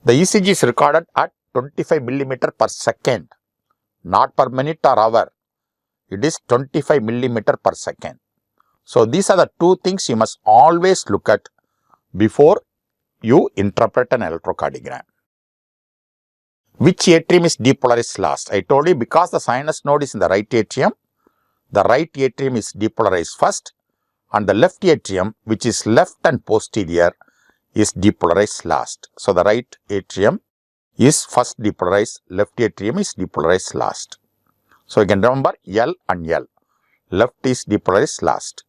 The ECG is recorded at 25 millimeter per second, not per minute or hour. It is 25 millimeter per second. So these are the two things you must always look at before you interpret an electrocardiogram. Which atrium is depolarized last? I told you because the sinus node is in the right atrium is depolarized first, and the left atrium, which is left and posterior, is depolarized last. So the right atrium is first depolarized, left atrium is depolarized last. So you can remember L and L. Left is depolarized last.